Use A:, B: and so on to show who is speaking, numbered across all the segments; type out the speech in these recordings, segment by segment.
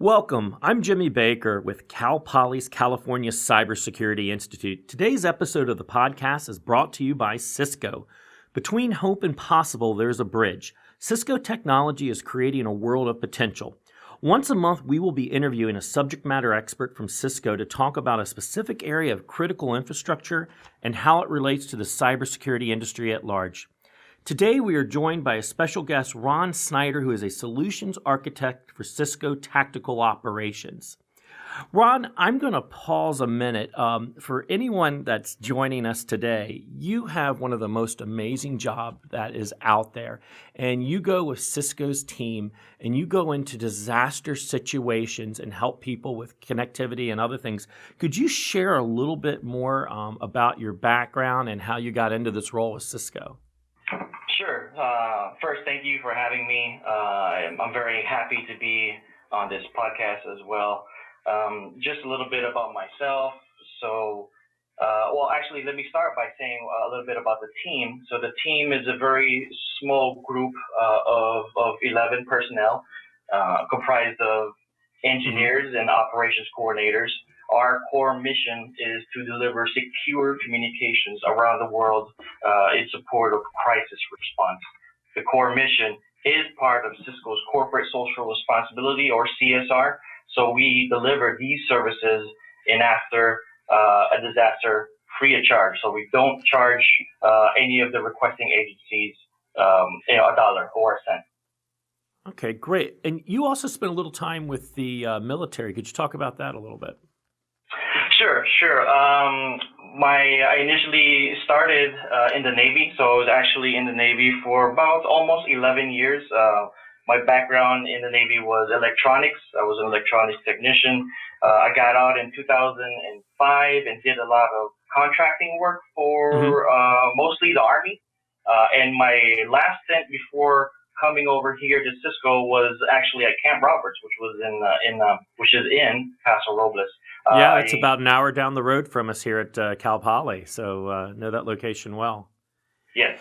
A: Welcome. I'm Jimmy Baker with Cal Poly's California Cybersecurity Institute. Today's episode of the podcast is brought to you by Cisco. Between hope and possible, there's a bridge. Cisco technology is creating a world of potential. Once a month, we will be interviewing a subject matter expert from Cisco to talk about a specific area of critical infrastructure and how it relates to the cybersecurity industry at large. Today, we are joined by a special guest, Ron Snyder, who is a solutions architect for Cisco Tactical Operations. Ron, I'm going to pause a minute. For anyone that's joining us today, you have one of the most amazing jobs that is out there. And you go with Cisco's team and you go into disaster situations and help people with connectivity and other things. Could you share a little bit more about your background and how you got into this role with Cisco?
B: Sure. First, thank you for having me. I'm very happy to be on this podcast as well. Just a little bit about myself. Actually, let me start by saying a little bit about the team. So the team is a very small group of 11 personnel, comprised of engineers and operations coordinators. Our core mission is to deliver secure communications around the world in support of crisis response. The core mission is part of Cisco's corporate social responsibility, or CSR. So we deliver these services in after a disaster free of charge. So we don't charge any of the requesting agencies a dollar or a cent.
A: Okay, great. And you also spent a little time with the military. Could you talk about that a little bit?
B: Sure. I initially started in the Navy, so I was actually in the Navy for about almost 11 years. My background in the Navy was electronics. I was an electronics technician. I got out in 2005 and did a lot of contracting work for mostly the Army. And my last stint before coming over here to Cisco was actually at Camp Roberts, which was which is in Paso Robles.
A: Yeah, it's about an hour down the road from us here at Cal Poly, so know that location well.
B: Yes.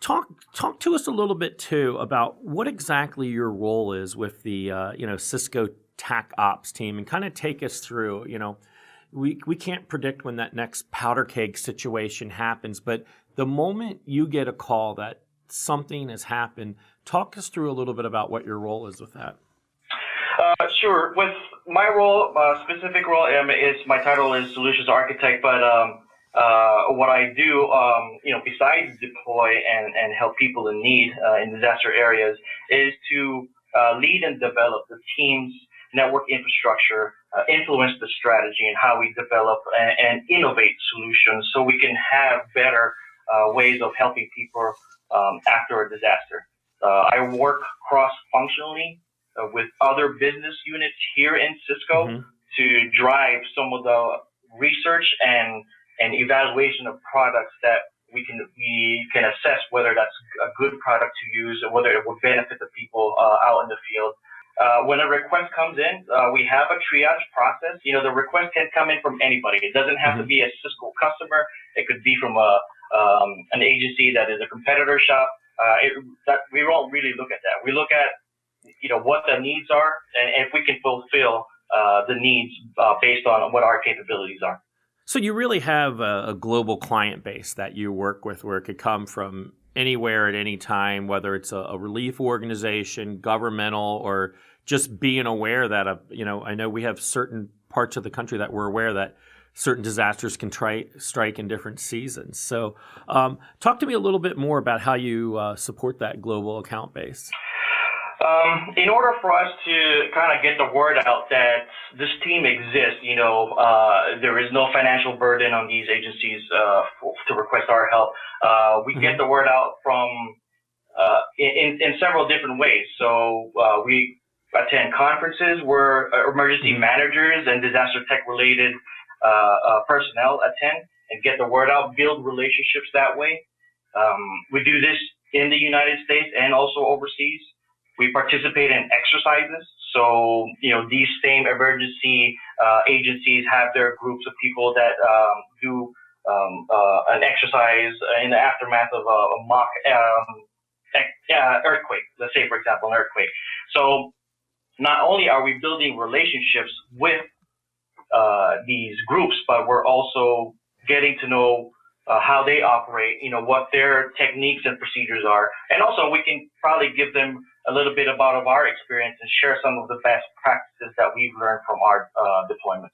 A: Talk to us a little bit too about what exactly your role is with the Cisco TacOps team, and kind of take us through. We can't predict when that next powder keg situation happens, but the moment you get a call that something has happened, talk us through a little bit about what your role is with that.
B: Sure. With my role, specific role, my title is solutions architect, but what I do, besides deploy and help people in need in disaster areas, is to lead and develop the team's network infrastructure, influence the strategy and how we develop and innovate solutions so we can have better ways of helping people after a disaster. I work cross-functionally with other business units here in Cisco to drive some of the research and evaluation of products that we can assess whether that's a good product to use or whether it will benefit the people out in the field. When a request comes in, we have a triage process. The request can come in from anybody. It doesn't have to be a Cisco customer. It could be from an agency that is a competitor shop. We don't really look at that. We look at what the needs are, and if we can fulfill the needs based on what our capabilities are.
A: So you really have a global client base that you work with, where it could come from anywhere at any time, whether it's a relief organization, governmental, or just being aware that I know we have certain parts of the country that we're aware that certain disasters can strike in different seasons. So talk to me a little bit more about how you support that global account base.
B: In order for us to kind of get the word out that this team exists, there is no financial burden on these agencies to request our help. We get the word out from in several different ways. So we attend conferences where emergency managers and disaster tech related personnel attend and get the word out, build relationships that way. We do this in the United States and also overseas. We participate in exercises. So, these same emergency agencies have their groups of people that do an exercise in the aftermath of a mock earthquake. Let's say, for example, an earthquake. So not only are we building relationships with these groups, but we're also getting to know how they operate, what their techniques and procedures are. And also we can probably give them a little bit about our experience and share some of the best practices that we've learned from our deployments.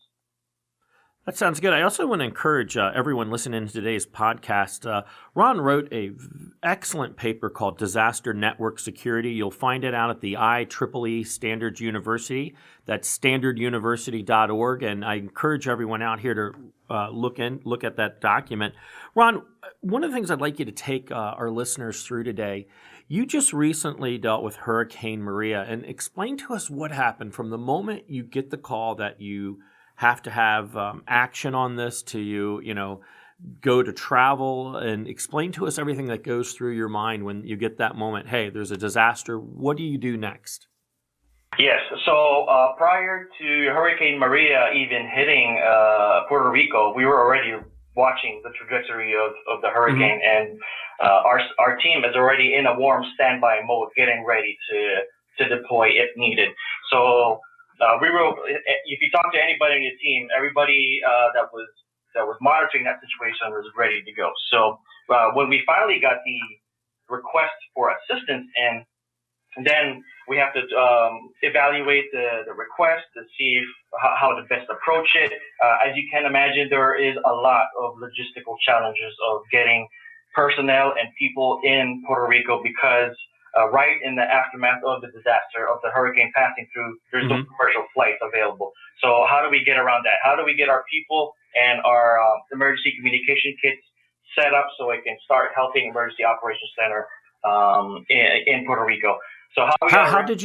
A: That sounds good. I also want to encourage everyone listening to today's podcast. Ron wrote an excellent paper called Disaster Network Security. You'll find it out at the IEEE Standards University. That's standarduniversity.org. And I encourage everyone out here to look at that document. Ron, one of the things I'd like you to take our listeners through today, you just recently dealt with Hurricane Maria, and explain to us what happened from the moment you get the call that you have to have action on this to go to travel, and explain to us everything that goes through your mind when you get that moment. Hey, there's a disaster. What do you do next?
B: Yes. So prior to Hurricane Maria even hitting Puerto Rico, we were already watching the trajectory of the hurricane, and our team is already in a warm standby mode, getting ready to deploy if needed. So we were, if you talk to anybody on your team, everybody that was monitoring that situation was ready to go. So when we finally got the request for assistance, and then we have to evaluate the request to see how to best approach it. As you can imagine, there is a lot of logistical challenges of getting personnel and people in Puerto Rico, because right in the aftermath of the disaster, of the hurricane passing through, there's no commercial flights available. So how do we get around that? How do we get our people and our emergency communication kits set up so it can start helping Emergency Operations Center in Puerto Rico? So how
A: did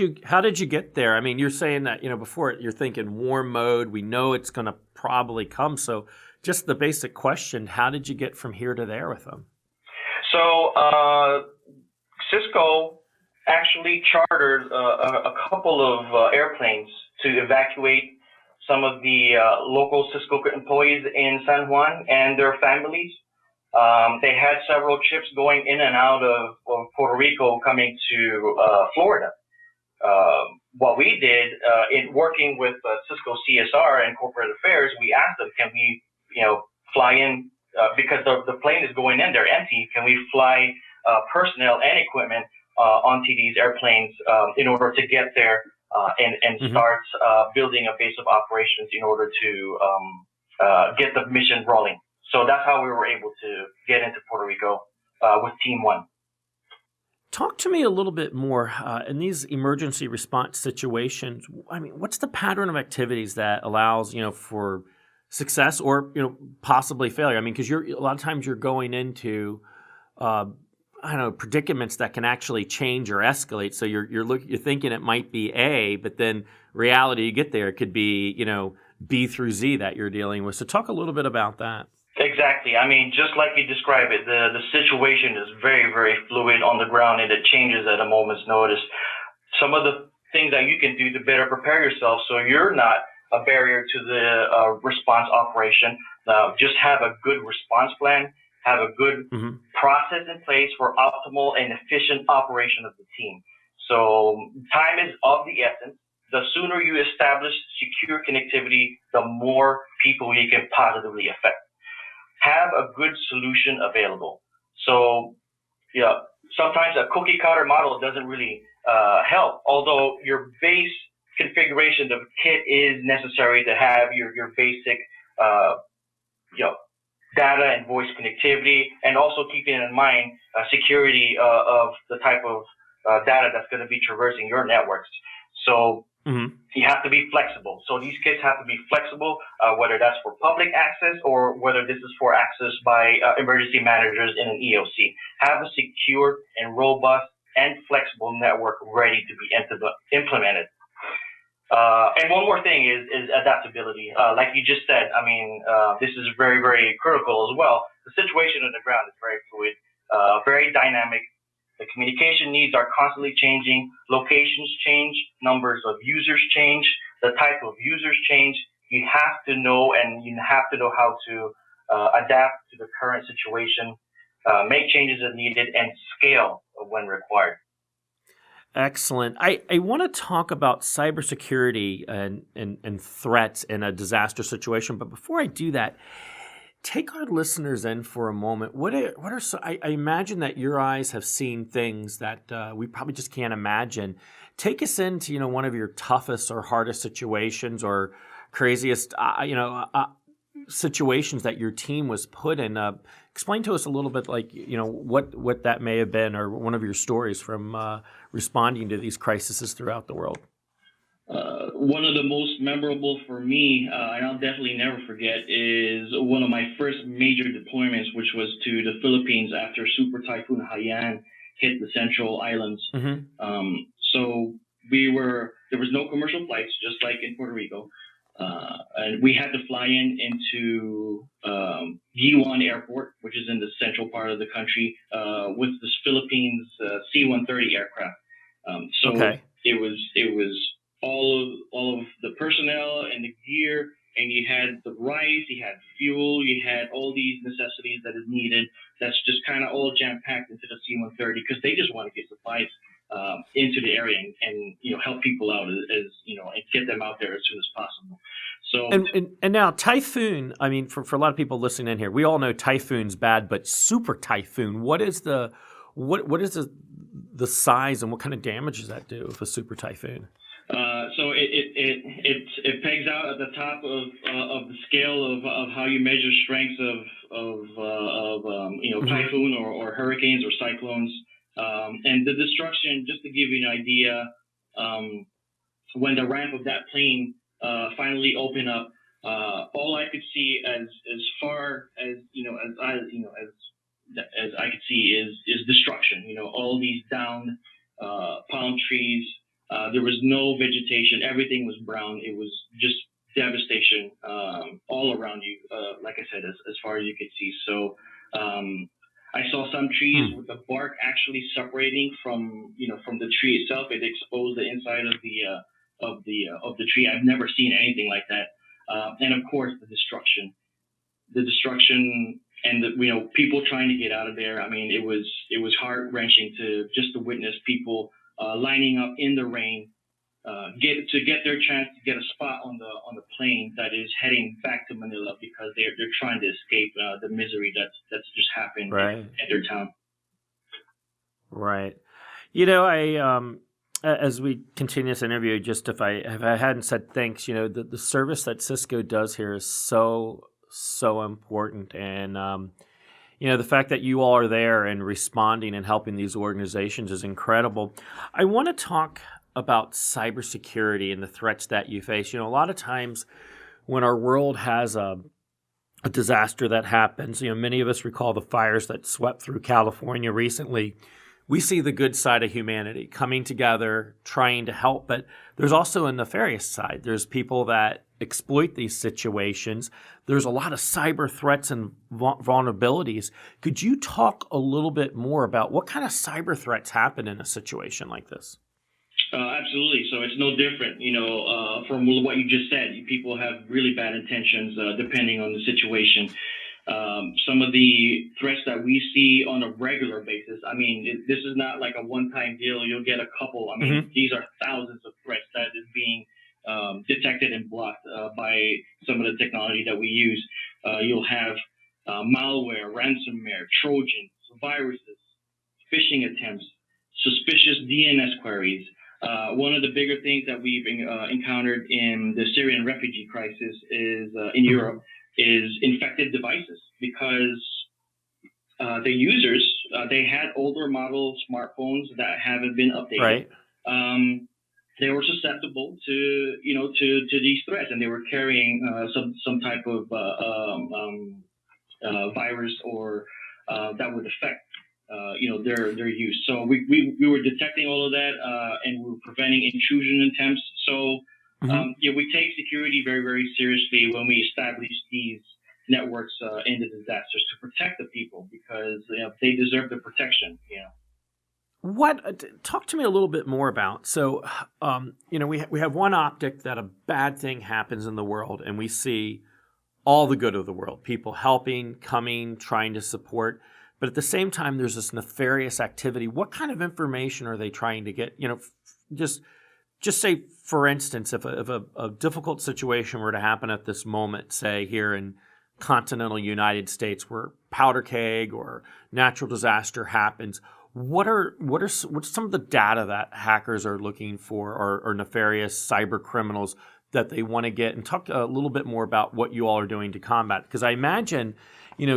A: you get there? I mean, you're saying that before you're thinking warm mode. We know it's going to probably come. So just the basic question: how did you get from here to there with them?
B: So Cisco actually chartered a couple of airplanes to evacuate some of the local Cisco employees in San Juan and their families. They had several trips going in and out of Puerto Rico coming to Florida. What we did in working with Cisco CSR and Corporate Affairs, we asked them, can we, fly in, because the plane is going in, they're empty, can we fly personnel and equipment onto these airplanes in order to get there and start building a base of operations in order to get the mission rolling. So that's how we were able to get into Puerto Rico with Team 1.
A: Talk to me a little bit more in these emergency response situations. I mean, what's the pattern of activities that allows, for success or, possibly failure? I mean, because a lot of times you're going into, predicaments that can actually change or escalate. So you're thinking it might be A, but then reality, you get there, it could be, B through Z that you're dealing with. So talk a little bit about that.
B: Exactly. I mean, just like you described it, the situation is very, very fluid on the ground, and it changes at a moment's notice. Some of the things that you can do to better prepare yourself so you're not a barrier to the response operation, just have a good response plan, have a good process in place for optimal and efficient operation of the team. So time is of the essence. The sooner you establish secure connectivity, the more people you can positively affect. Have a good solution available. So, sometimes a cookie cutter model doesn't really help, although your base configuration of kit is necessary to have your basic, data and voice connectivity, and also keeping in mind security of the type of data that's going to be traversing your networks. So you have to be flexible. So these kits have to be flexible, whether that's for public access or whether this is for access by emergency managers in an EOC. Have a secure and robust and flexible network ready to be implemented. And one more thing is adaptability. Like you just said, I mean, this is very, very critical as well. The situation on the ground is very fluid, very dynamic. The communication needs are constantly changing, locations change, numbers of users change, the type of users change. You have to know, and you have to know how to adapt to the current situation, make changes as needed, and scale when required.
A: Excellent. I want to talk about cybersecurity and threats in a disaster situation. But before I do that, take our listeners in for a moment. I imagine that your eyes have seen things that we probably just can't imagine. Take us into, one of your toughest or hardest situations or craziest, situations that your team was put in. Explain to us a little bit, what that may have been, or one of your stories from responding to these crises throughout the world.
B: One of the most memorable for me, and I'll definitely never forget, is one of my first major deployments, which was to the Philippines after Super Typhoon Haiyan hit the Central Islands.
A: Mm-hmm.
B: So there was no commercial flights, just like in Puerto Rico. And we had to fly into G1 Airport, which is in the central part of the country, with the Philippines C-130 aircraft.
A: Okay.
B: It was all of the personnel and the gear, and you had the rice, you had fuel, you had all these necessities that is needed. That's just kind of all jam packed into the C-130 because they just want to get supplies into the area and help people out and get them out there as soon as possible. So
A: and now Typhoon. I mean, for a lot of people listening in here, we all know Typhoon's bad, but Super Typhoon. What is the size and what kind of damage does that do with a Super Typhoon?
B: So it pegs out at the top of the scale of how you measure strengths of
A: Mm-hmm.
B: typhoon or hurricanes or cyclones, and the destruction. Just to give you an idea, when the ramp of that plane finally opened up, all I could see as far as as I could see is destruction. All these downed palm trees. There was no vegetation. Everything was brown. It was just devastation all around you. Like I said, as far as you could see. So I saw some trees with the bark actually separating from the tree itself. It exposed the inside of the tree. I've never seen anything like that. And of course, the destruction and the people trying to get out of there. I mean, it was heart wrenching to witness people lining up in the rain, get their chance to get a spot on the plane that is heading back to Manila because they're trying to escape the misery that's just happened at their town.
A: Right. I as we continue this interview, just if I hadn't said thanks, the service that Cisco does here is so important, and the fact that you all are there and responding and helping these organizations is incredible. I want to talk about cybersecurity and the threats that you face. A lot of times when our world has a disaster that happens, many of us recall the fires that swept through California recently. We see the good side of humanity coming together, trying to help, but there's also a nefarious side. There's people that exploit these situations. There's a lot of cyber threats and vulnerabilities. Could you talk a little bit more about what kind of cyber threats happen in a situation like this?
B: Absolutely. So it's no different, from what you just said. People have really bad intentions depending on the situation. Some of the threats that we see on a regular basis, I mean, this is not like a one-time deal. You'll get a couple. I mean, These are thousands of threats that is being detected and blocked by some of the technology that we use. You'll have malware, ransomware, Trojans, viruses, phishing attempts, suspicious DNS queries. One of the bigger things that we've encountered in the Syrian refugee crisis is in Europe is infected devices because the users they had older model smartphones that haven't been updated.
A: Right.
B: They were susceptible to these threats, and they were carrying some type of virus or that would affect their use. So we were detecting all of that, and we were preventing intrusion attempts. So we take security very, very seriously when we establish these networks in the disasters to protect the people because they deserve the protection.
A: Talk to me a little bit more about. So, we have one optic that a bad thing happens in the world, and we see all the good of the world, people helping, coming, trying to support. but at the same time, there's this nefarious activity. What kind of information are they trying to get? Just say, for instance, if a difficult situation were to happen at this moment, say here in continental United States, where powder keg or natural disaster happens, what's some of the data that hackers are looking for, or nefarious cyber criminals that they want to get? And talk a little bit more about what you all are doing to combat. Because I imagine,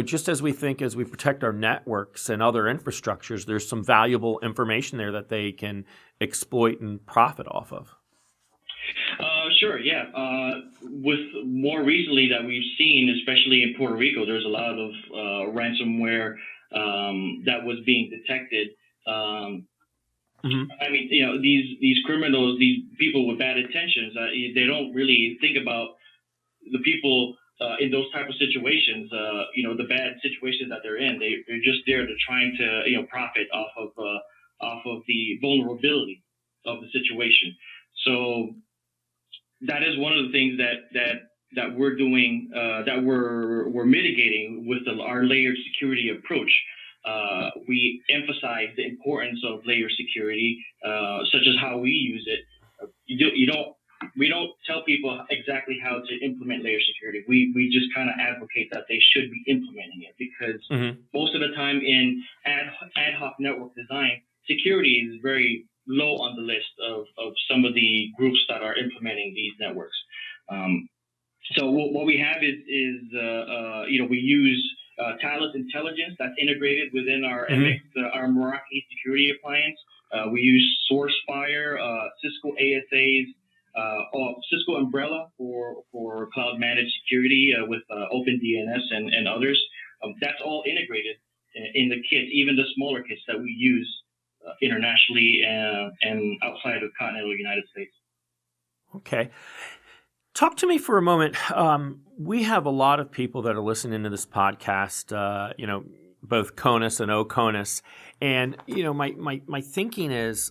A: just as we protect our networks and other infrastructures, there's some valuable information there that they can exploit and profit off of.
C: Sure, yeah. With more recently that we've seen, especially in Puerto Rico, there's a lot of ransomware that was being detected. I mean, these criminals, these people with bad intentions, they don't really think about the people in those type of situations. The bad situations that they're in. They're just there to trying to profit off of the vulnerability of the situation. So that is one of the things that we're doing, that we're mitigating with our layered security approach. We emphasize the importance of layer security, such as how we use it. We don't tell people exactly how to implement layer security. We just kind of advocate that they should be implementing it, because most of the time in ad hoc network design, security is very low on the list of some of the groups that are implementing these networks. So what we have is we use Talent Intelligence that's integrated within our MX, our Meraki security appliance. We use SourceFire, Cisco ASAs, Cisco Umbrella for cloud managed security with OpenDNS and others. That's all integrated in the kits, even the smaller kits that we use internationally and outside of continental United States. Okay.
A: Talk to me for a moment. We have a lot of people that are listening to this podcast, both CONUS and OCONUS. And, my thinking is,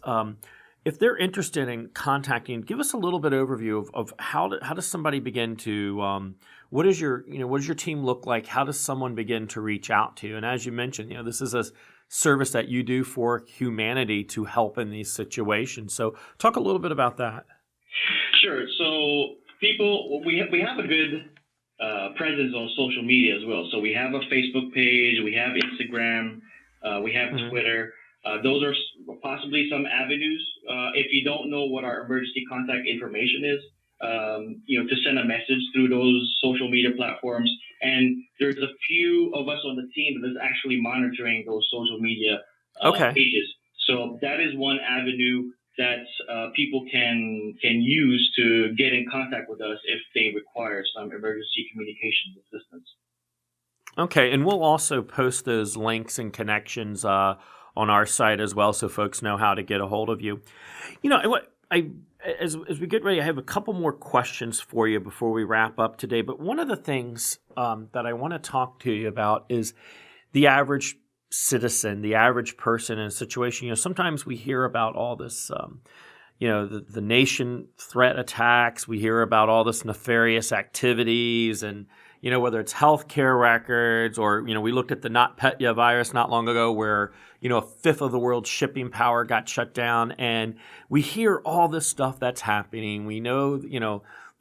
A: if they're interested in contacting, give us a little bit overview of how does somebody begin to, what does your team look like? How does someone begin to reach out to you? And as you mentioned, this is a service that you do for humanity to help in these situations. So talk a little bit about that.
C: Sure. So we have a good presence on social media as well. So we have a Facebook page, we have Instagram, we have Twitter. Those are possibly some avenues. If you don't know what our emergency contact information is, to send a message through those social media platforms. And there's a few of us on the team that's actually monitoring those social media pages. So that is one avenue that people can use to get in contact with us if they require some emergency communications assistance.
A: Okay, and we'll also post those links and connections on our site as well, so folks know how to get a hold of you. As we get ready, I have a couple more questions for you before we wrap up today. But one of the things that I want to talk to you about is the average citizen, the average person in a situation. Sometimes we hear about all this, the nation threat attacks. We hear about all this nefarious activities, and whether it's healthcare records or we looked at the NotPetya virus not long ago, where a fifth of the world's shipping power got shut down, and we hear all this stuff that's happening. We know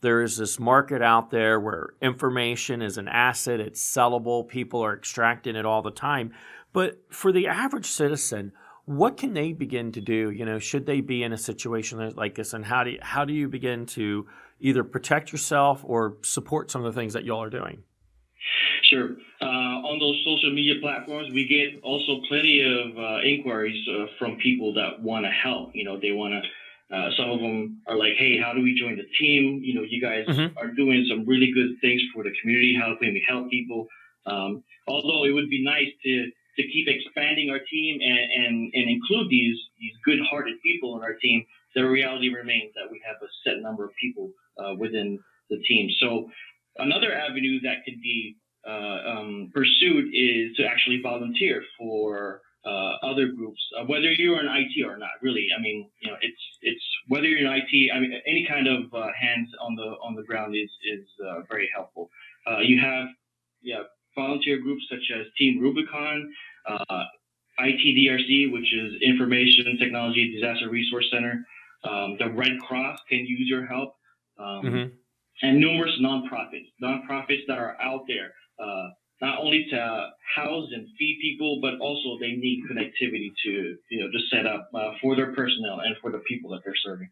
A: there is this market out there where information is an asset, it's sellable, people are extracting it all the time. But for the average citizen, what can they begin to do? Should they be in a situation like this, and how do you begin to either protect yourself or support some of the things that y'all are doing?
C: Sure. On those social media platforms, we get also plenty of inquiries from people that want to help. They want to. Some of them are like, "Hey, how do we join the team? You guys are doing some really good things for the community. How can we help people?" Although it would be nice to keep expanding our team and include these good-hearted people on our team, the reality remains that we have a set number of people within the team. So another avenue that could be pursued is to actually volunteer for other groups, whether you're in IT or not. Really, I mean, it's whether you're in IT. I mean, any kind of hands on the ground is very helpful. You have volunteer groups such as Team Rubicon. ITDRC, which is Information Technology Disaster Resource Center. The Red Cross can use your help, and numerous nonprofits that are out there, not only to house and feed people, but also they need connectivity to set up for their personnel and for the people that they're serving.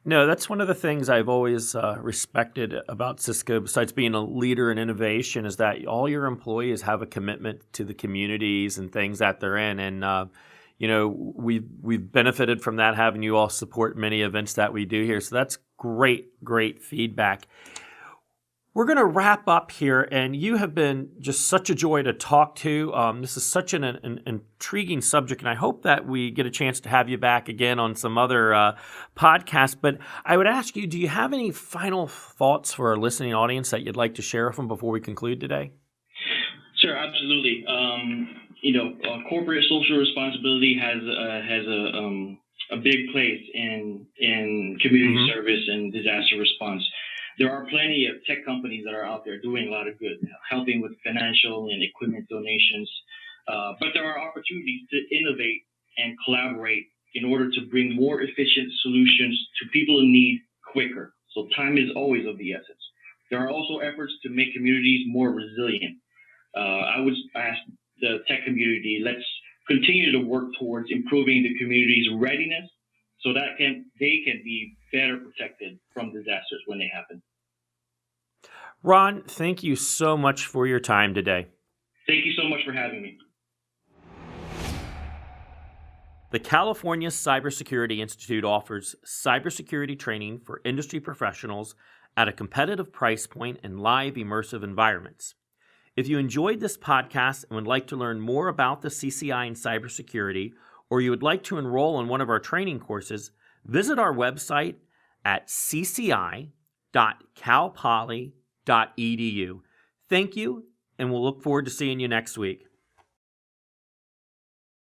A: No, that's one of the things I've always respected about Cisco, besides being a leader in innovation, is that all your employees have a commitment to the communities and things that they're in. And, we've benefited from that, having you all support many events that we do here. So that's great feedback. We're going to wrap up here, and you have been just such a joy to talk to. This is such an intriguing subject, and I hope that we get a chance to have you back again on some other podcasts. But I would ask you, do you have any final thoughts for our listening audience that you'd like to share with them before we conclude today?
C: Sure, absolutely. Corporate social responsibility has a big place in community service and disaster response. There are plenty of tech companies that are out there doing a lot of good, helping with financial and equipment donations. But there are opportunities to innovate and collaborate in order to bring more efficient solutions to people in need quicker. So time is always of the essence. There are also efforts to make communities more resilient. I would ask the tech community, let's continue to work towards improving the community's readiness so that they can be better protected from disasters when they happen.
A: Ron, thank you so much for your time today.
C: Thank you so much for having me.
A: The California Cybersecurity Institute offers cybersecurity training for industry professionals at a competitive price point in live immersive environments. If you enjoyed this podcast and would like to learn more about the CCI and cybersecurity, or you would like to enroll in one of our training courses, visit our website at cci.calpoly.edu. Thank you, and we'll look forward to seeing you next week.